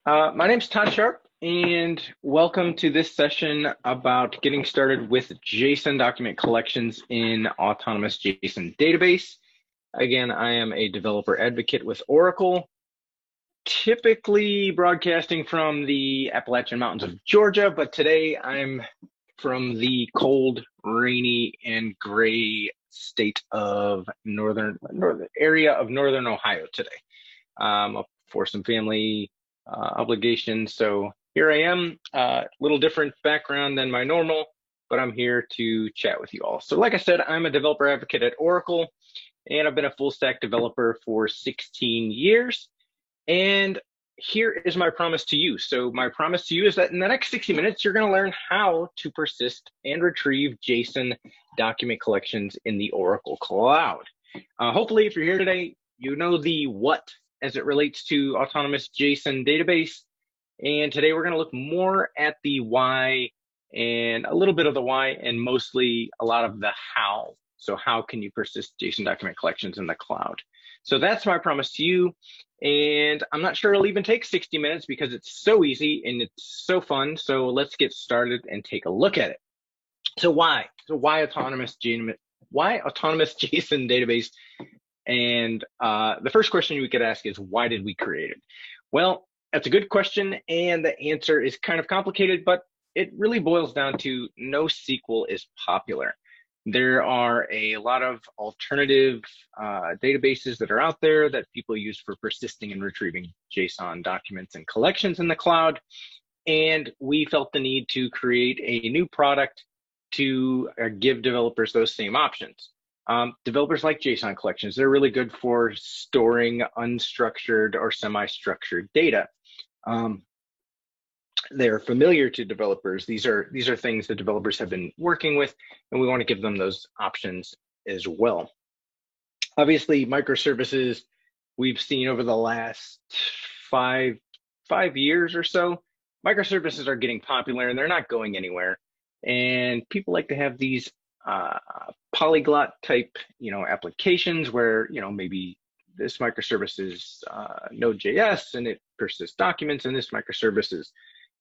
My name's Todd Sharp, and welcome to this session about getting started with JSON document collections in Autonomous JSON Database. Again, I am a developer advocate with Oracle, typically broadcasting from the Appalachian Mountains of Georgia, but today I'm from the cold, rainy, and gray state of northern area of northern Ohio today. Up for some family obligations. So here I am, a little different background than my normal, but I'm here to chat with you all. So like I said, I'm a developer advocate at Oracle, and I've been a full stack developer for 16 years. And here is my promise to you. So my promise to you is that in the next 60 minutes, you're going to learn how to persist and retrieve JSON document collections in the Oracle Cloud. Hopefully, if you're here today, you know the what as it relates to Autonomous JSON Database. And today we're going to look more at the why and a little bit of the why and mostly a lot of the how. So how can you persist JSON document collections in the cloud? So that's my promise to you. And I'm not sure it'll even take 60 minutes because it's so easy and it's so fun. So let's get started and take a look at it. So why? So why Autonomous JSON Database? And the first question we could ask is, why did we create it? Well, that's a good question, and the answer is kind of complicated, but it really boils down to NoSQL is popular. There are a lot of alternative databases that are out there that people use for persisting and retrieving JSON documents and collections in the cloud, and we felt the need to create a new product to give developers those same options. Developers like JSON collections. They're really good for storing unstructured or semi-structured data. They're familiar to developers. These are things that developers have been working with, and we want to give them those options as well. Obviously, microservices we've seen over the last five years or so. Microservices are getting popular, and they're not going anywhere. And people like to have these polyglot type, applications where, maybe this microservice is Node.JS and it persists documents, and this microservice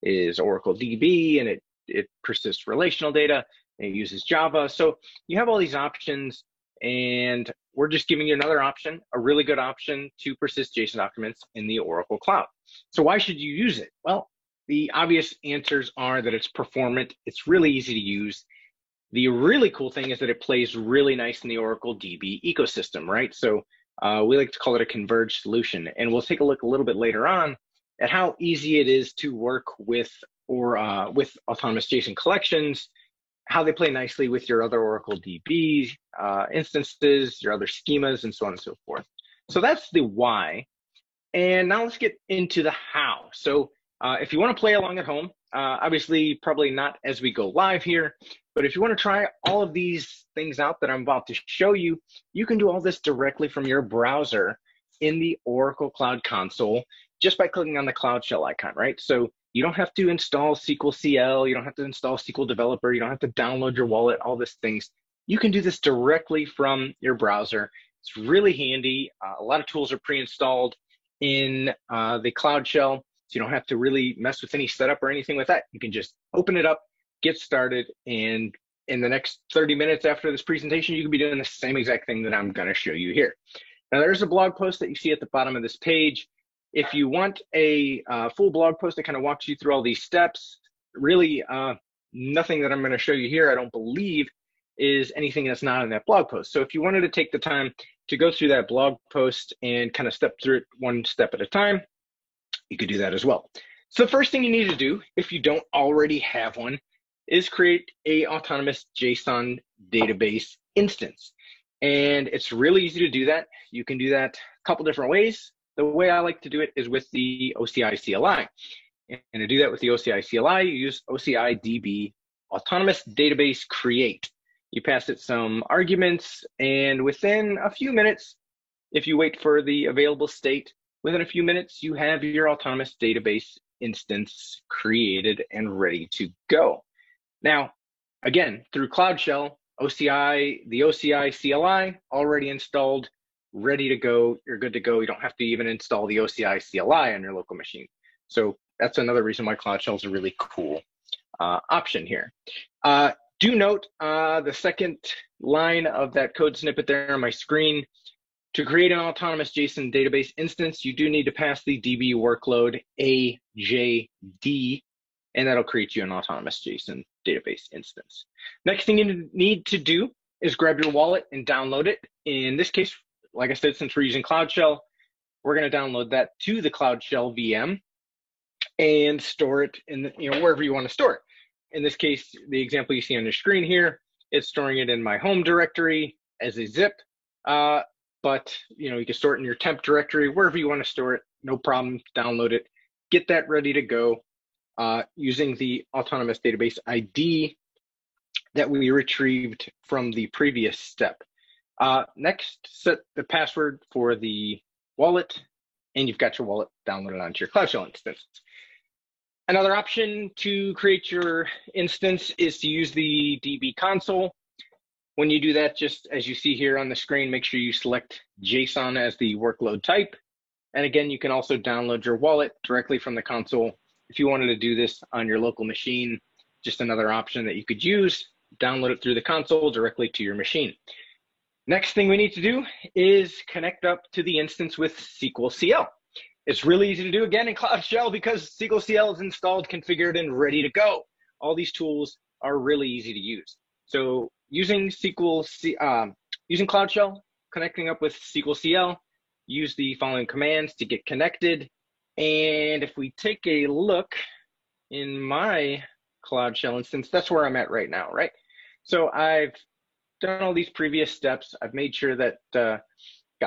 is Oracle DB and it persists relational data and it uses Java. So you have all these options, and we're just giving you another option, a really good option to persist JSON documents in the Oracle Cloud. So why should you use it? Well, the obvious answers are that it's performant, it's really easy to use. The really cool thing is that it plays really nice in the Oracle DB ecosystem, right? So we like to call it a converged solution. And we'll take a look a little bit later on at how easy it is to work with with Autonomous JSON collections, how they play nicely with your other Oracle DB instances, your other schemas, and so on and so forth. So that's the why. And now let's get into the how. So if you want to play along at home, obviously probably not as we go live here, but if you want to try all of these things out that I'm about to show you, you can do all this directly from your browser in the Oracle Cloud Console just by clicking on the Cloud Shell icon, right? So you don't have to install SQLcl, you don't have to install SQL Developer, you don't have to download your wallet, all these things. You can do this directly from your browser. It's really handy. A lot of tools are pre-installed in the Cloud Shell, so you don't have to really mess with any setup or anything with that. You can just open it up, get started, and in the next 30 minutes after this presentation, you can be doing the same exact thing that I'm going to show you here. Now, there's a blog post that you see at the bottom of this page. If you want a full blog post that kind of walks you through all these steps, really nothing that I'm going to show you here, I don't believe, is anything that's not in that blog post. So if you wanted to take the time to go through that blog post and kind of step through it one step at a time, you could do that as well. So the first thing you need to do, if you don't already have one, is create a Autonomous JSON Database instance. And it's really easy to do that. You can do that a couple different ways. The way I like to do it is with the OCI CLI. And to do that with the OCI CLI, you use OCI DB Autonomous Database Create. You pass it some arguments, and within a few minutes, if you wait for the available state, within a few minutes, you have your Autonomous Database instance created and ready to go. Now, again, through Cloud Shell, the OCI CLI already installed, ready to go. You're good to go. You don't have to even install the OCI CLI on your local machine. So that's another reason why Cloud Shell is a really cool option here. Do note the second line of that code snippet there on my screen. To create an Autonomous JSON Database instance, you do need to pass the DB workload AJD, and that'll create you an Autonomous JSON Database instance. Next thing you need to do is grab your wallet and download it. In this case, like I said, since we're using Cloud Shell, we're going to download that to the Cloud Shell VM and store it in wherever you want to store it. In this case, the example you see on your screen here, it's storing it in my home directory as a zip. But you can store it in your temp directory, wherever you want to store it, no problem. Download it, get that ready to go using the Autonomous Database ID that we retrieved from the previous step. Next, set the password for the wallet, and you've got your wallet downloaded onto your Cloud Shell instance. Another option to create your instance is to use the DB console. When you do that, just as you see here on the screen, make sure you select JSON as the workload type. And again, you can also download your wallet directly from the console. If you wanted to do this on your local machine, just another option that you could use, download it through the console directly to your machine. Next thing we need to do is connect up to the instance with SQLcl. It's really easy to do again in Cloud Shell because SQLcl is installed, configured, and ready to go. All these tools are really easy to use. So using Cloud Shell, connecting up with SQLcl, use the following commands to get connected. And if we take a look in my Cloud Shell instance, that's where I'm at right now, right? So I've done all these previous steps. I've made sure that got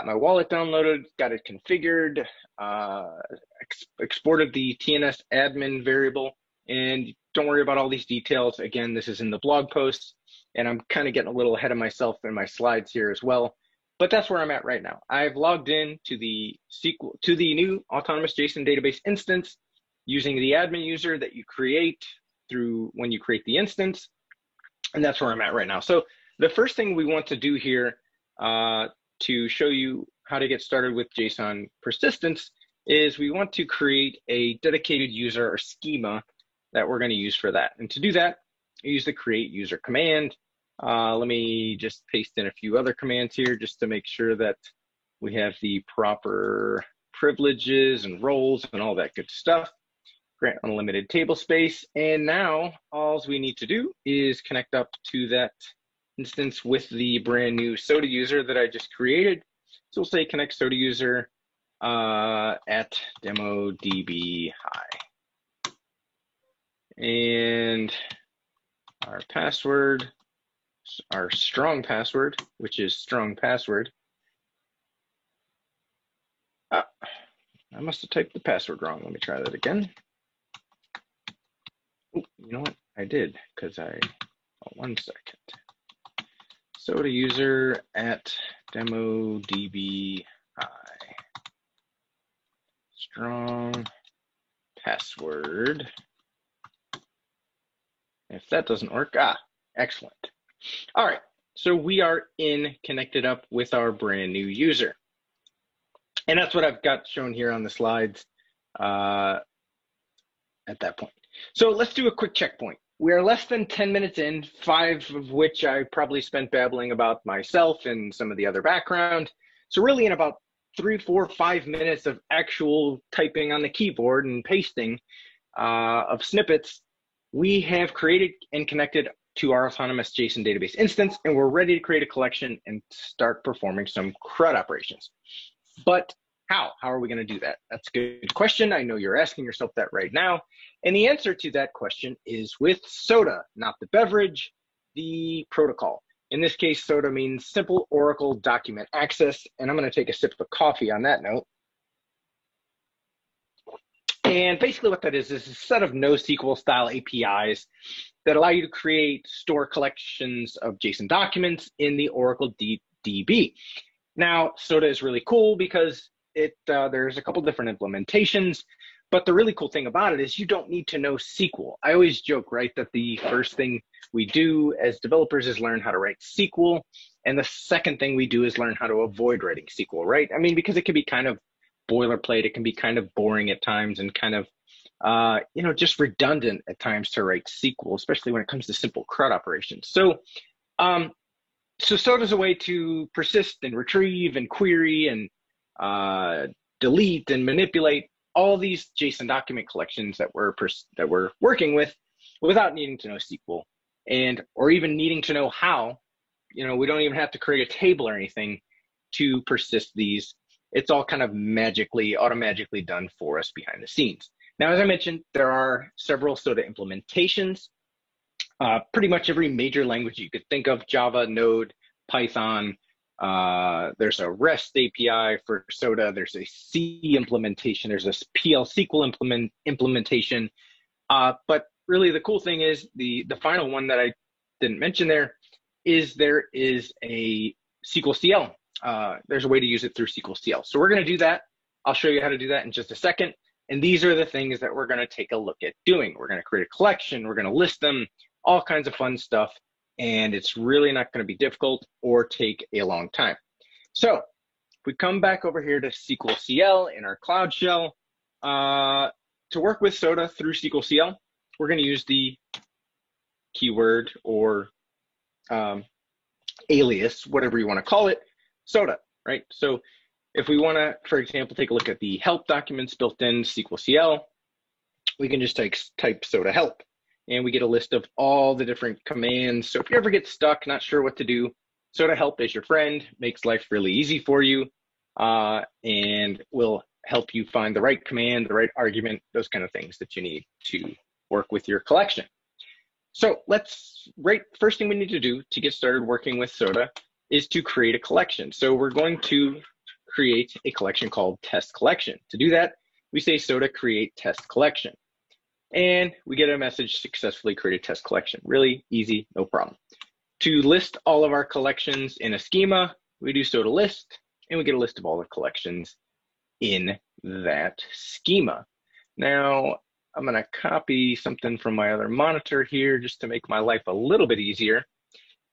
my wallet downloaded, got it configured, exported the TNS admin variable, and don't worry about all these details. Again, this is in the blog post, and I'm kind of getting a little ahead of myself in my slides here as well. But that's where I'm at right now. I've logged in to the new Autonomous JSON Database instance using the admin user that you create through when you create the instance, and that's where I'm at right now. So the first thing we want to do here to show you how to get started with JSON persistence is we want to create a dedicated user or schema that we're going to use for that. And to do that, use the create user command. Let me just paste in a few other commands here just to make sure that we have the proper privileges and roles and all that good stuff. Grant unlimited table space. And now all we need to do is connect up to that instance with the brand new SODA user that I just created. So we'll say connect SODA user at demo DB hi. And our password, our strong password, which is strong password. I must have typed the password wrong. Let me try that again. Oh, you know what? I did, because oh, 1 second. SODA user at demo DB hi. Strong password. If that doesn't work, excellent. All right, so we are connected up with our brand new user. And that's what I've got shown here on the slides at that point. So let's do a quick checkpoint. We are less than 10 minutes in, 5 of which I probably spent babbling about myself and some of the other background. So really in about 3, 4, 5 minutes of actual typing on the keyboard and pasting of snippets, we have created and connected to our Autonomous JSON Database instance, and we're ready to create a collection and start performing some CRUD operations. But how? How are we going to do that? That's a good question. I know you're asking yourself that right now. And the answer to that question is with SODA, not the beverage, the protocol. In this case, SODA means Simple Oracle Document Access. And I'm going to take a sip of coffee on that note. And basically what that is a set of NoSQL style APIs that allow you to create, store collections of JSON documents in the Oracle DB. Now, SODA is really cool because there's a couple different implementations, but the really cool thing about it is you don't need to know SQL. I always joke, right, that the first thing we do as developers is learn how to write SQL, and the second thing we do is learn how to avoid writing SQL, right? I mean, because it can be kind of boilerplate, it can be kind of boring at times and kind of just redundant at times to write SQL, especially when it comes to simple CRUD operations. So, SODA is a way to persist and retrieve and query and delete and manipulate all these JSON document collections that we're working with without needing to know SQL or even needing to know how. We don't even have to create a table or anything to persist these. It's all kind of automatically done for us behind the scenes. Now, as I mentioned, there are several SODA implementations. Pretty much every major language you could think of: Java, Node, Python. There's a REST API for SODA. There's a C implementation. There's a SQLcl implementation. But really, the cool thing is the final one that I didn't mention there is a SQLcl. There's a way to use it through SQLcl. So we're going to do that. I'll show you how to do that in just a second. And these are the things that we're going to take a look at doing. We're going to create a collection. We're going to list them, all kinds of fun stuff. And it's really not going to be difficult or take a long time. So if we come back over here to SQLcl in our Cloud Shell, to work with SODA through SQLcl, we're going to use the keyword or alias, whatever you want to call it, SODA, right? So if we want to, for example, take a look at the help documents built in SQLcl, we can just type SODA help, and we get a list of all the different commands. So if you ever get stuck, not sure what to do, SODA help is your friend, makes life really easy for you, and will help you find the right command, the right argument, those kind of things that you need to work with your collection. So first thing we need to do to get started working with SODA is to create a collection. So we're going to create a collection called test collection. To do that, we say SODA create test collection. And we get a message, successfully created test collection. Really easy, no problem. To list all of our collections in a schema, we do SODA list, and we get a list of all the collections in that schema. Now, I'm going to copy something from my other monitor here just to make my life a little bit easier.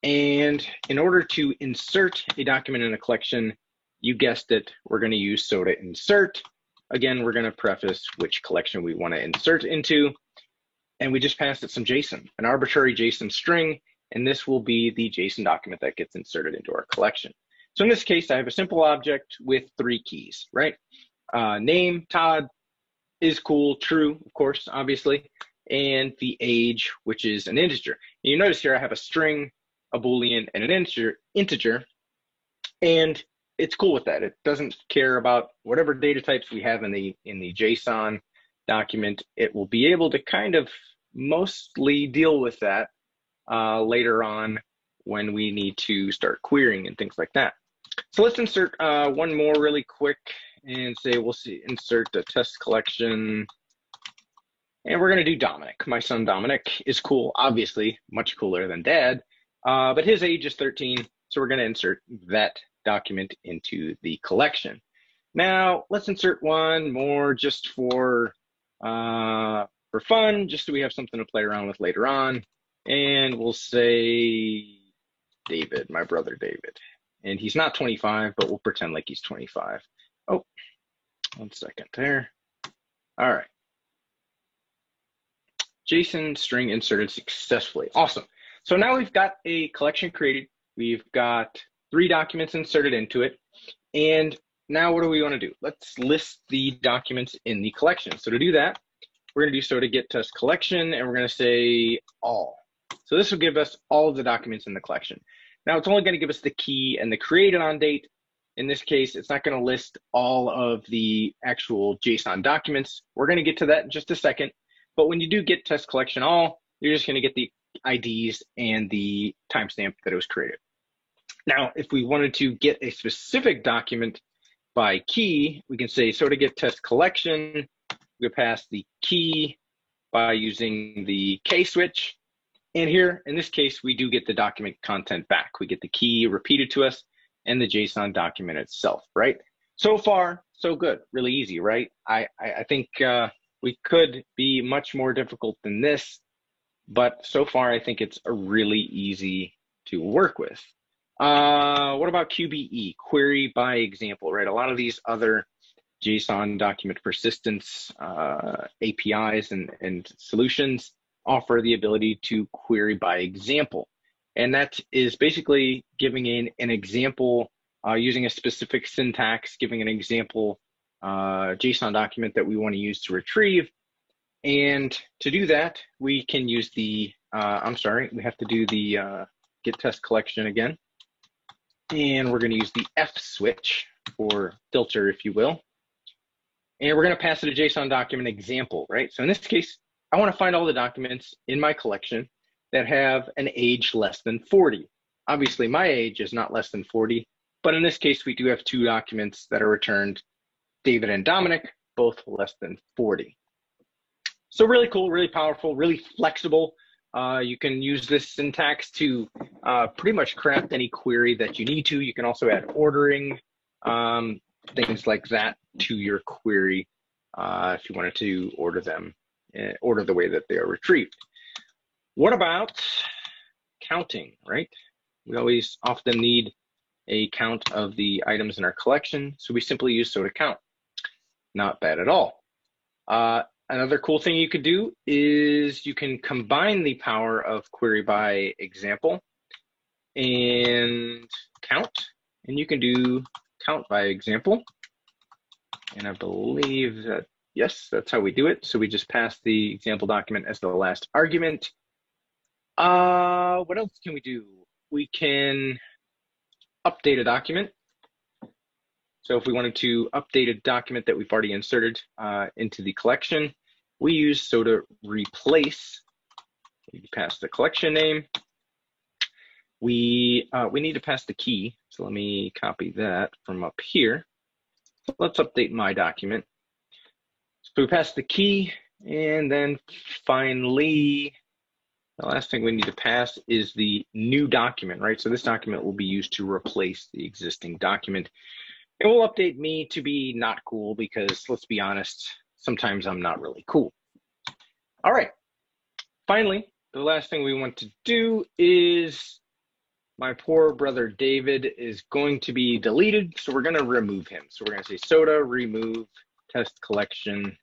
And in order to insert a document in a collection, you guessed it, we're going to use SODA insert. Again, we're going to preface which collection we want to insert into. And we just passed it some JSON, an arbitrary JSON string, and this will be the JSON document that gets inserted into our collection. So in this case, I have a simple object with 3 keys, right? Name, Todd, is cool, true, of course, obviously, and the age, which is an integer. And you notice here I have a string, a Boolean, and an integer, and it's cool with that. It doesn't care about whatever data types we have in the JSON document. It will be able to kind of mostly deal with that later on when we need to start querying and things like that. So let's insert one more really quick and say insert the test collection. And we're going to do Dominic. My son Dominic is cool, obviously, much cooler than Dad, but his age is 13, so we're going to insert that document into the collection. Now, let's insert one more just for fun, just so we have something to play around with later on. And we'll say David, my brother David. And he's not 25, but we'll pretend like he's 25. Oh, 1 second there. All right. JSON string inserted successfully. Awesome. So now we've got a collection created. We've got 3 documents inserted into it. And now what do we want to do? Let's list the documents in the collection. So to do that, we're going to do SODA get test collection, and we're going to say all. So this will give us all of the documents in the collection. Now it's only going to give us the key and the created on date. In this case, it's not going to list all of the actual JSON documents. We're going to get to that in just a second. But when you do get test collection all, you're just going to get the IDs and the timestamp that it was created. Now, if we wanted to get a specific document by key, we can say SODA get test collection. We pass the key by using the K switch. And here, in this case, we do get the document content back. We get the key repeated to us and the JSON document itself, right? So far, so good. Really easy, right? I think we could be much more difficult than this, but so far, I think it's really easy to work with. What about QBE, query by example, right? A lot of these other JSON document persistence APIs and solutions offer the ability to query by example. And that is basically giving an example using a specific syntax, giving an example JSON document that we want to use to retrieve. And to do that, we can use the, we have to do the get test collection again. And we're going to use the F switch, or filter, if you will. And we're going to pass it a JSON document example, right? So in this case, I want to find all the documents in my collection that have an age less than 40. Obviously, my age is not less than 40, but in this case, we do have 2 documents that are returned, David and Dominic, both less than 40. So really cool, really powerful, really flexible. You can use this syntax to pretty much craft any query that you need to. You can also add ordering, things like that to your query if you wanted to order them, order the way that they are retrieved. What about counting, right? We always often need a count of the items in our collection, so we simply use SOTA count. Not bad at all. Another cool thing you could do is you can combine the power of query by example and count, and you can do count by example. And I believe that, yes, that's how we do it. So we just pass the example document as the last argument. What else can we do? We can update a document. So if we wanted to update a document that we've already inserted into the collection, we use SOTA replace. We pass the collection name. We need to pass the key. So let me copy that from up here. So let's update my document. So we pass the key, and then finally, the last thing we need to pass is the new document, right? So this document will be used to replace the existing document. It will update me to be not cool because, let's be honest, sometimes I'm not really cool. All right. Finally, the last thing we want to do is my poor brother David is going to be deleted, so we're going to remove him. So we're going to say SOTA remove test collection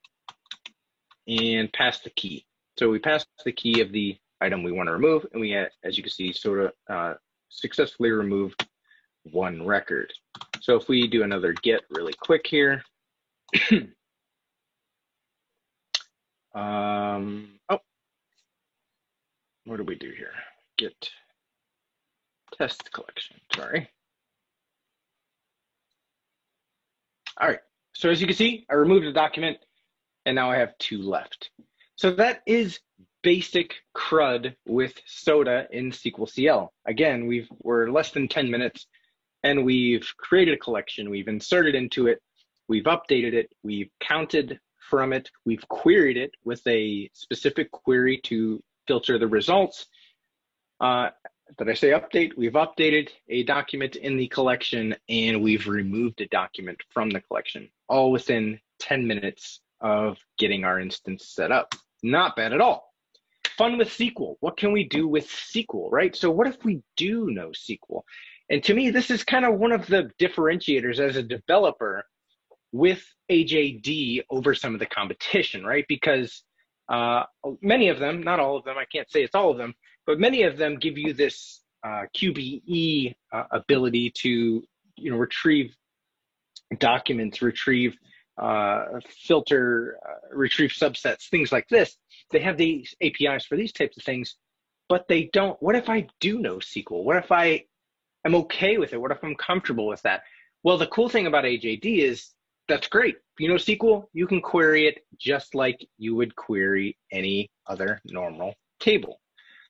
and pass the key. So we pass the key of the item we want to remove, and we, as you can see, SOTA successfully removed 1 record. So if we do another get really quick here, what do we do here? Get test collection, sorry. All right, so as you can see, I removed the document and now I have 2 left. So that is basic CRUD with SOTA in SQLcl. Again, we're less than 10 minutes and we've created a collection, we've inserted into it, we've updated it, we've counted from it, we've queried it with a specific query to filter the results. Did I say update? We've updated a document in the collection and we've removed a document from the collection, all within 10 minutes of getting our instance set up. Not bad at all. Fun with SQL. What can we do with SQL, right? So what if we do know SQL? And to me, this is kind of one of the differentiators as a developer with AJD over some of the competition, right? Because many of them, not all of them, I can't say it's all of them, but many of them give you this QBE ability to, retrieve documents, retrieve filter, retrieve subsets, things like this. They have these APIs for these types of things, but they don't. What if I do know SQL? What if I am okay with it? What if I'm comfortable with that? Well, the cool thing about AJD is that's great. If you know SQL, you can query it just like you would query any other normal table.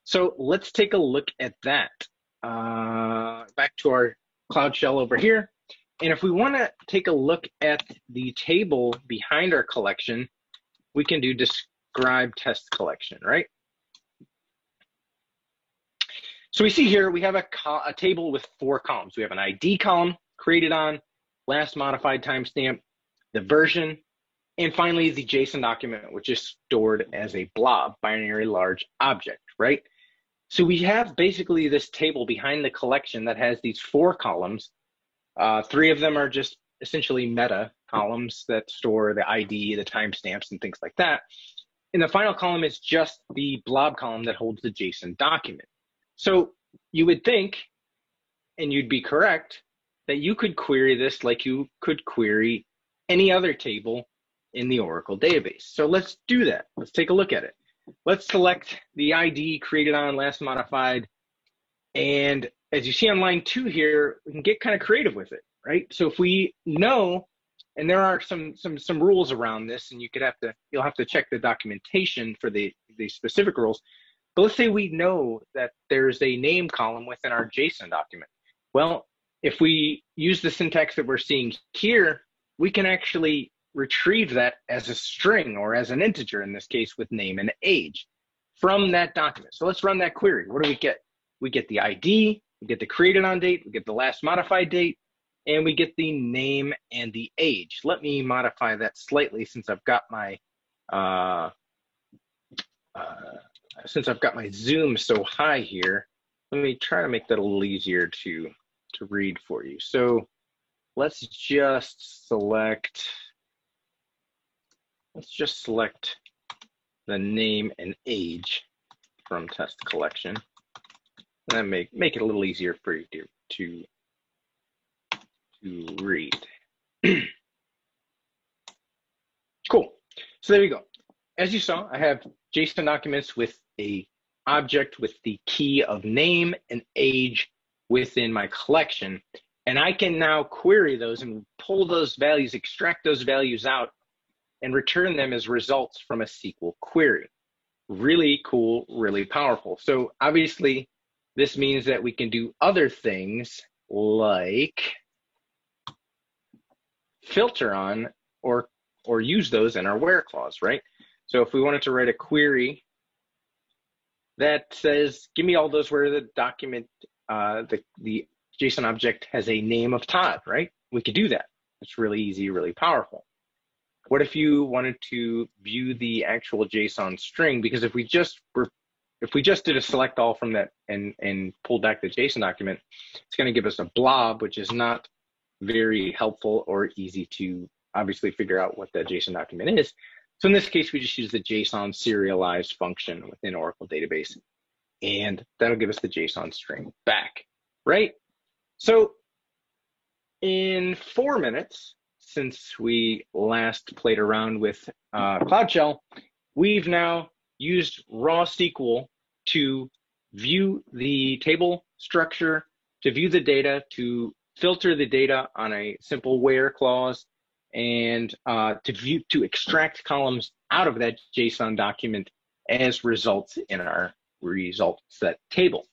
So let's take a look at that. Back to our Cloud Shell over here. And if we want to take a look at the table behind our collection, we can do describe test collection, right? So we see here we have a table with 4 columns. We have an ID column, created on, last modified timestamp, the version, and finally the JSON document, which is stored as a blob, binary large object, right? So we have basically this table behind the collection that has these 4 columns. 3 of them are just essentially meta columns that store the ID, the timestamps, and things like that. And the final column is just the blob column that holds the JSON document. So you would think, and you'd be correct, that you could query this like you could query any other table in the Oracle database. So let's do that. Let's take a look at it. Let's select the ID created on, last modified. And as you see on line 2 here, we can get kind of creative with it, right? So if we know, and there are some rules around this, and you'll have to check the documentation for the specific rules. But let's say we know that there's a name column within our JSON document. Well, if we use the syntax that we're seeing here, we can actually retrieve that as a string or as an integer, in this case with name and age, from that document. So let's run that query. What do we get? We get the ID, we get the created on date, we get the last modified date, and we get the name and the age. Let me modify that slightly since I've got my zoom so high here. Let me try to make that a little easier to read for you. So let's just select the name and age from test collection, and then make it a little easier for you to read. Cool. So there you go. As you saw, I have JSON documents with a object with the key of name and age within my collection. And I can now query those and pull those values, extract those values out, and return them as results from a SQL query. Really cool, really powerful. So obviously, this means that we can do other things like filter on or use those in our where clause, right? So if we wanted to write a query that says, give me all those where the document, the JSON object has a name of Todd, right? We could do that. It's really easy, really powerful. What if you wanted to view the actual JSON string? Because if we just did a select all from that and pulled back the JSON document, it's going to give us a blob, which is not very helpful or easy to obviously figure out what that JSON document is. So in this case, we just use the JSON serialized function within Oracle database, and that'll give us the JSON string back, right? So in 4 minutes, since we last played around with Cloud Shell, we've now used raw SQL to view the table structure, to view the data, to filter the data on a simple where clause, and to extract columns out of that JSON document as results in our result set table.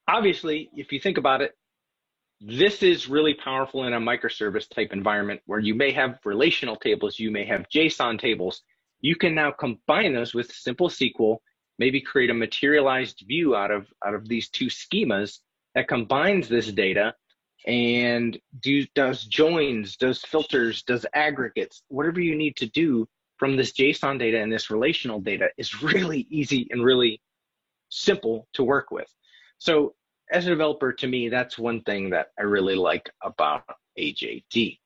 Obviously, if you think about it, this is really powerful in a microservice type environment where you may have relational tables, you may have JSON tables. You can now combine those with simple SQL, maybe create a materialized view out of these two schemas that combines this data and does joins, does filters, does aggregates. Whatever you need to do from this JSON data and this relational data is really easy and really simple to work with. So as a developer, to me, that's one thing that I really like about AJD.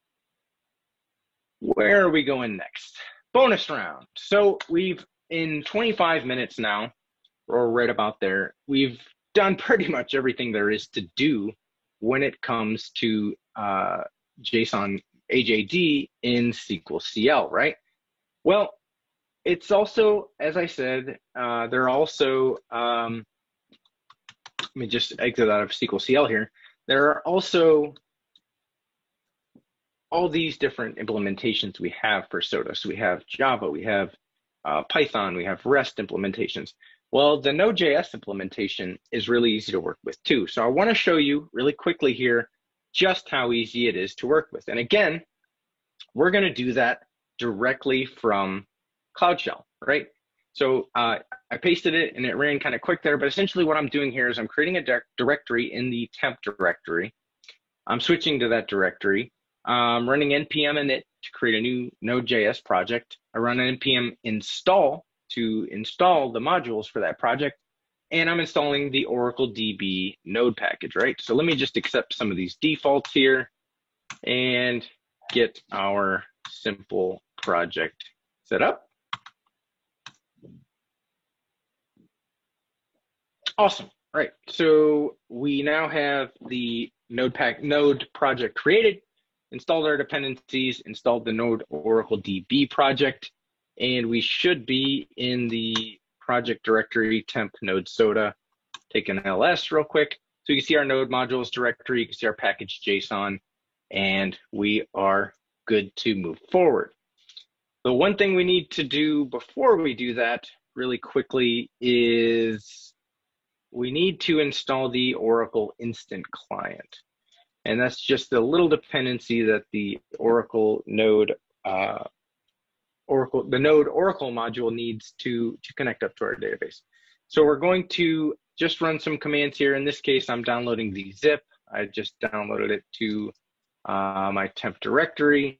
Where are we going next? Bonus round. So we've, in 25 minutes now, or right about there, we've done pretty much everything there is to do when it comes to JSON AJD in SQLcl, right? Well, it's also, as I said, there are also, let me just exit out of SQLcl here. There are also all these different implementations we have for SOTA. So we have Java, we have Python, we have REST implementations. Well, the Node.js implementation is really easy to work with too. So I want to show you really quickly here just how easy it is to work with. And again, we're going to do that directly from Cloud Shell, right? So I pasted it and it ran kind of quick there, but essentially what I'm doing here is I'm creating a directory in the temp directory. I'm switching to that directory. I'm running npm init to create a new Node.js project. I run npm install to install the modules for that project. And I'm installing the Oracle DB node package, right? So let me just accept some of these defaults here. and get our simple project set up. Awesome. All right. So we now have the Node project created, installed our dependencies, installed the Node Oracle DB project, and we should be in the project directory temp node soda. Take an ls real quick. So you can see our node modules directory, you can see our package JSON, and we are good to move forward. The one thing we need to do before we do that really quickly is we need to install the Oracle Instant Client. And that's just a little dependency that the Node Oracle module needs to connect up to our database. So we're going to just run some commands here. In this case, I'm downloading the zip. I just downloaded it to my temp directory.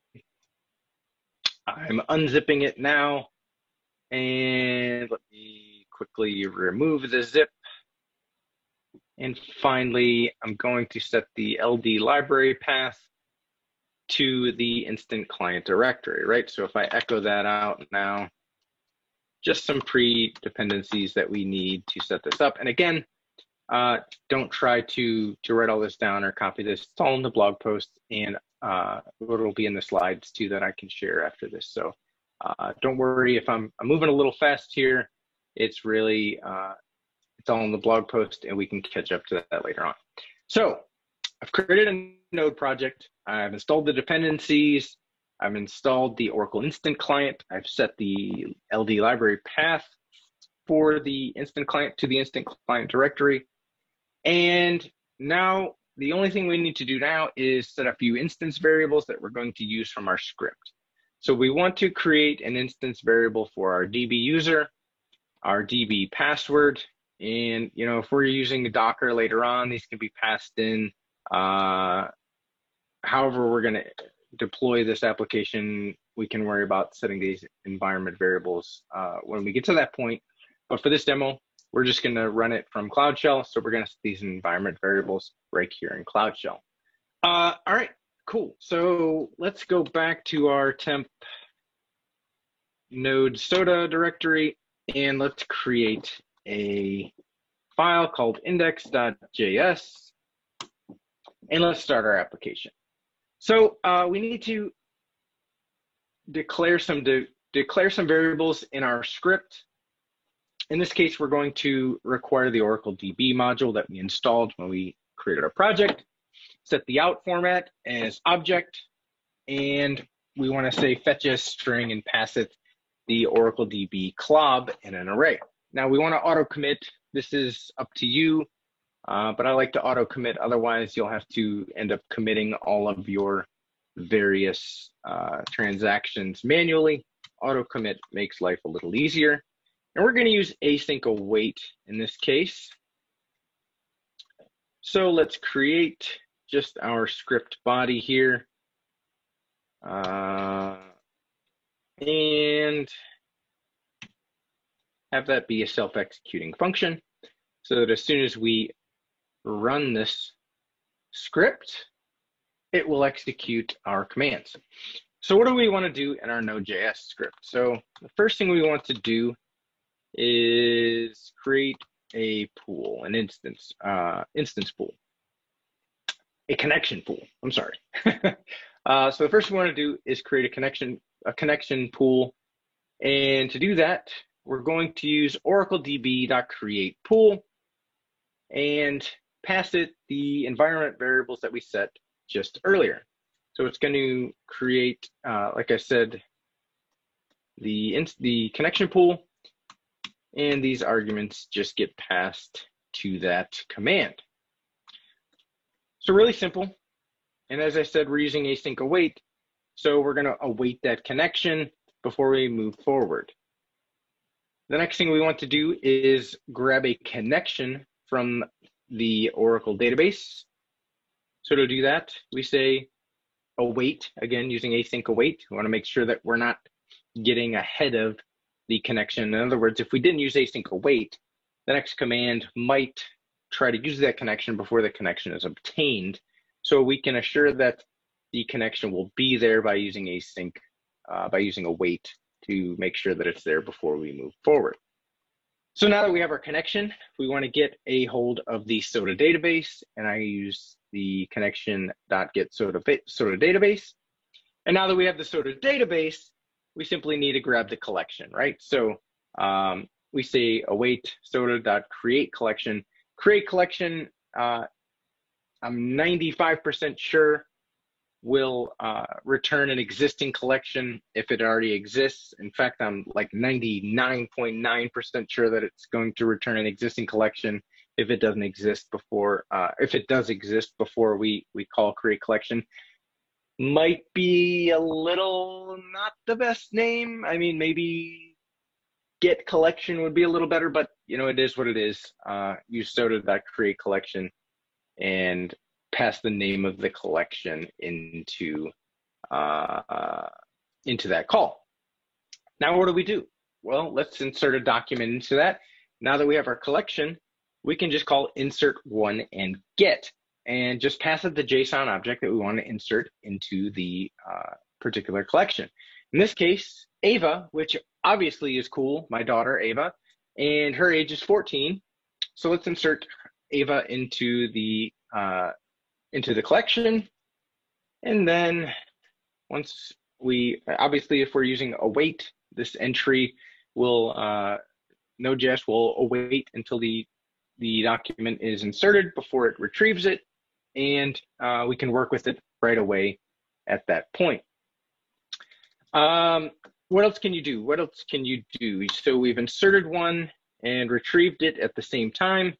I'm unzipping it now. And let me quickly remove the zip. And finally, I'm going to set the LD library path to the instant client directory, right? So if I echo that out now, just some pre-dependencies that we need to set this up. And again, don't try to write all this down or copy this. It's all in the blog post, and it'll be in the slides too that I can share after this. So don't worry if I'm moving a little fast here. It's really, it's all in the blog post, and we can catch up to that later on. So I've created a Node project. I've installed the dependencies. I've installed the Oracle Instant Client. I've set the LD library path for the Instant Client to the Instant Client directory. And now the only thing we need to do now is set a few instance variables that we're going to use from our script. So we want to create an instance variable for our DB user, our DB password, and if we're using Docker later on, these can be passed in. However we're going to deploy this application, we can worry about setting these environment variables when we get to that point. But for this demo, we're just going to run it from Cloud Shell. So we're going to set these environment variables right here in Cloud Shell. All right, cool. So let's go back to our temp node soda directory, and let's create a file called index.js, and let's start our application. So we need to declare some variables in our script. In this case, we're going to require the Oracle DB module that we installed when we created our project, set the out format as object, and we want to say fetch a string and pass it the Oracle DB clob in an array. Now we want to auto commit. This is up to you, but I like to auto commit. Otherwise, you'll have to end up committing all of your various transactions manually. Auto commit makes life a little easier. And we're going to use async await in this case. So let's create just our script body here. And have that be a self-executing function so that as soon as we run this script, it will execute our commands. So what do we want to do in our Node.js script? So the first thing we want to do is create a pool, an instance pool, a connection pool. I'm sorry. So the first thing we want to do is create a connection pool. And to do that, we're going to use oracledb.createPool and pass it the environment variables that we set just earlier. So it's going to create, like I said, the connection pool, and these arguments just get passed to that command. So really simple. And as I said, we're using async await. So we're going to await that connection before we move forward. The next thing we want to do is grab a connection from the Oracle database. So to do that, we say await, again, using async await. We want to make sure that we're not getting ahead of the connection. In other words, if we didn't use async await, the next command might try to use that connection before the connection is obtained. So we can assure that the connection will be there by using async, by using await to make sure that it's there before we move forward. So now that we have our connection, we want to get a hold of the SODA database, and I use the connection.getSODA database. And now that we have the SODA database, we simply need to grab the collection, right? So we say await soda.create collection. Create collection, I'm 95% sure will return an existing collection if it already exists. In fact, I'm like 99.9% sure that it's going to return an existing collection if it doesn't exist before, if it does exist before we call create collection. Might be a little not the best name. I mean, maybe get collection would be a little better, but you know, it is what it is. Use soda.create collection and pass the name of the collection into that call. Now, what do we do? Well, let's insert a document into that. Now that we have our collection, we can just call insert one and get, and just pass it the JSON object that we want to insert into the particular collection. In this case, Ava, which obviously is cool, my daughter Ava, and her age is 14. So let's insert Ava into the collection. And then once we, obviously if we're using await, this entry will, Node.js will await until the document is inserted before it retrieves it. And we can work with it right away at that point. What else can you do? What else can you do? So we've inserted one and retrieved it at the same time.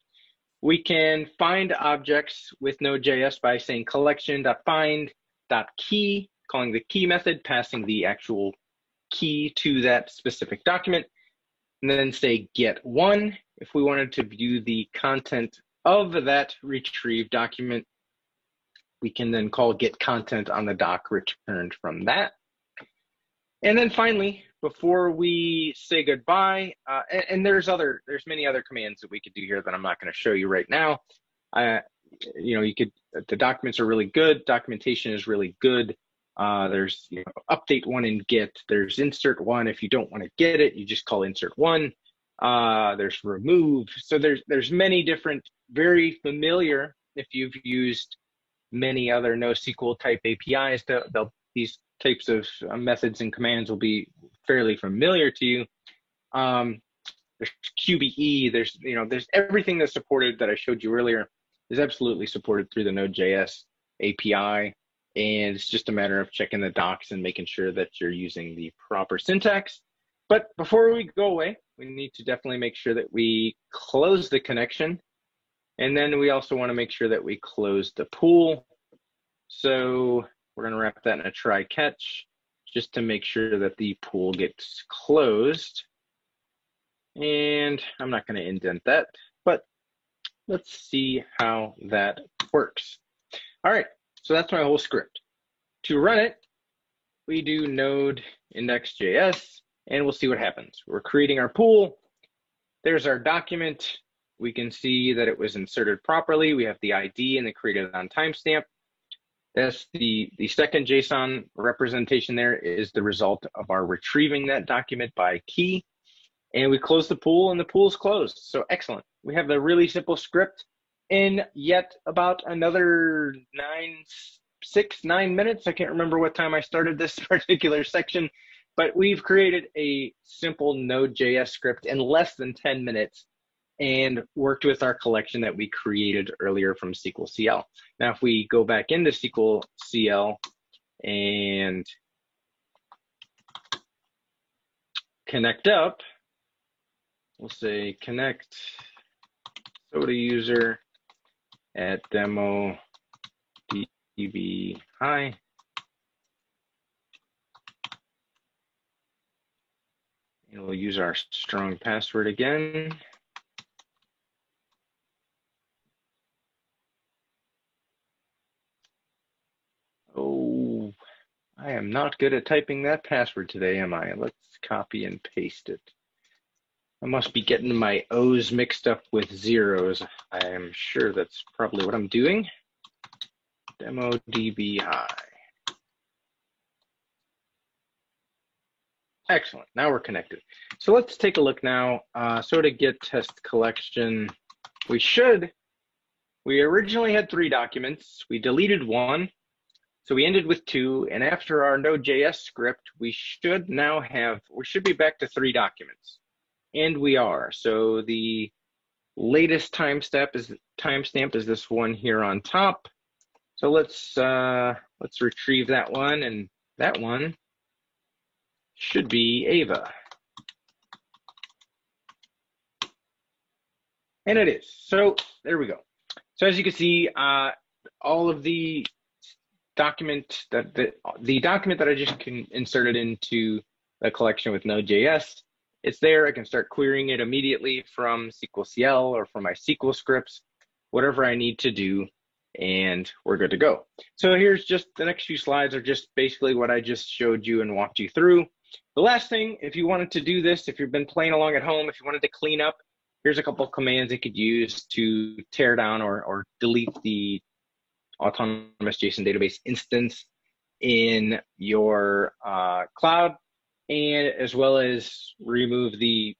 We can find objects with Node.js by saying collection.find.key, calling the key method, passing the actual key to that specific document, and then say get one. If we wanted to view the content of that retrieved document, we can then call get content on the doc returned from that. And then finally, before we say goodbye, and there's many other commands that we could do here that I'm not going to show you right now. You know, the documents are really good. Documentation is really good. There's update one and get. There's insert one. If you don't want to get it, you just call insert one. There's remove. So there's many different, very familiar. If you've used many other NoSQL type APIs, these types of methods and commands will be fairly familiar to you. There's QBE, there's everything that's supported that I showed you earlier is absolutely supported through the Node.js API. And it's just a matter of checking the docs and making sure that you're using the proper syntax. But before we go away, we need to definitely make sure that we close the connection. And then we also want to make sure that we close the pool. So we're going to wrap that in a try catch just to make sure that the pool gets closed. And I'm not going to indent that, but let's see how that works. All right, so that's my whole script. To run it, we do node index.js, and we'll see what happens. We're creating our pool. There's our document. We can see that it was inserted properly. We have the ID and the created on timestamp. That's the second JSON representation there is the result of our retrieving that document by key. And we close the pool and the pool is closed. So excellent. We have the really simple script in yet about another 9 minutes. I can't remember what time I started this particular section, but we've created a simple Node.js script in less than 10 minutes and worked with our collection that we created earlier from SQLcl. Now, if we go back into SQLcl and connect up, we'll say connect soda user at demo db hi. And we'll use our strong password again. Oh, I am not good at typing that password today, am I? Let's copy and paste it. I must be getting my O's mixed up with zeros. I am sure that's probably what I'm doing. Demo DB hi. Excellent, now we're connected. So let's take a look now. So to get test collection, we originally had 3 documents. We deleted 1, so we ended with 2. And after our Node.js script, we should be back to 3 documents. And we are. So the latest timestamp is this one here on top. So let's retrieve that one, and that one should be Ava. And it is. So there we go. So as you can see, all of the document that I just inserted into the collection with Node.js, it's there. I can start querying it immediately from SQLcl or from my SQL scripts, whatever I need to do, and we're good to go. So here's just the next few slides are just basically what I just showed you and walked you through. The last thing, if you wanted to do this, if you've been playing along at home, if you wanted to clean up, here's a couple of commands you could use to tear down or delete the Autonomous JSON Database instance in your cloud, and as well as remove the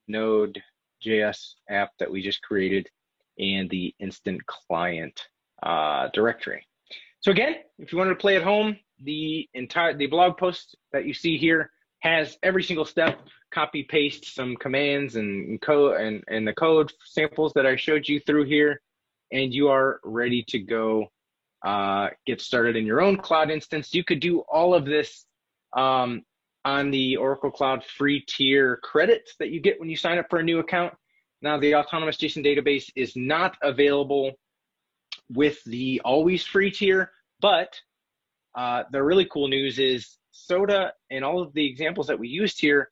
Node.js app that we just created and the instant client directory. So again, if you wanted to play at home, the blog post that you see here has every single step, copy paste some commands and code and the code samples that I showed you through here, and you are ready to go get started in your own cloud instance. You could do all of this on the Oracle Cloud free tier credits that you get when you sign up for a new account. Now, the Autonomous JSON Database is not available with the always free tier, but the really cool news is SODA and all of the examples that we used here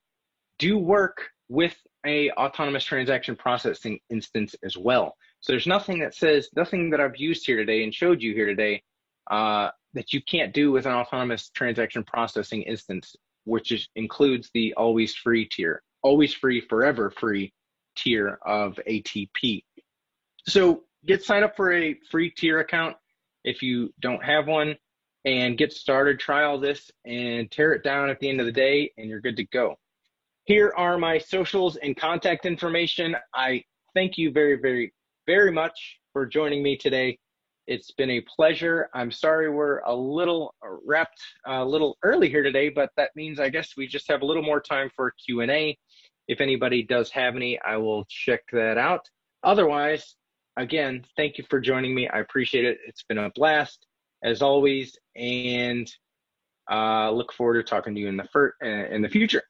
do work with a autonomous transaction processing instance as well. So there's nothing that I've used here today and showed you here today that you can't do with an autonomous transaction processing instance, which includes the always free tier, always free, forever free tier of ATP. So sign up for a free tier account if you don't have one, and get started, try all this, and tear it down at the end of the day, and you're good to go. Here are my socials and contact information. I thank you very, very, very much for joining me today. It's been a pleasure. I'm sorry we're a little early here today, but that means I guess we just have a little more time for Q&A. If anybody does have any, I will check that out. Otherwise, again, thank you for joining me. I appreciate it. It's been a blast as always, and look forward to talking to you in the future.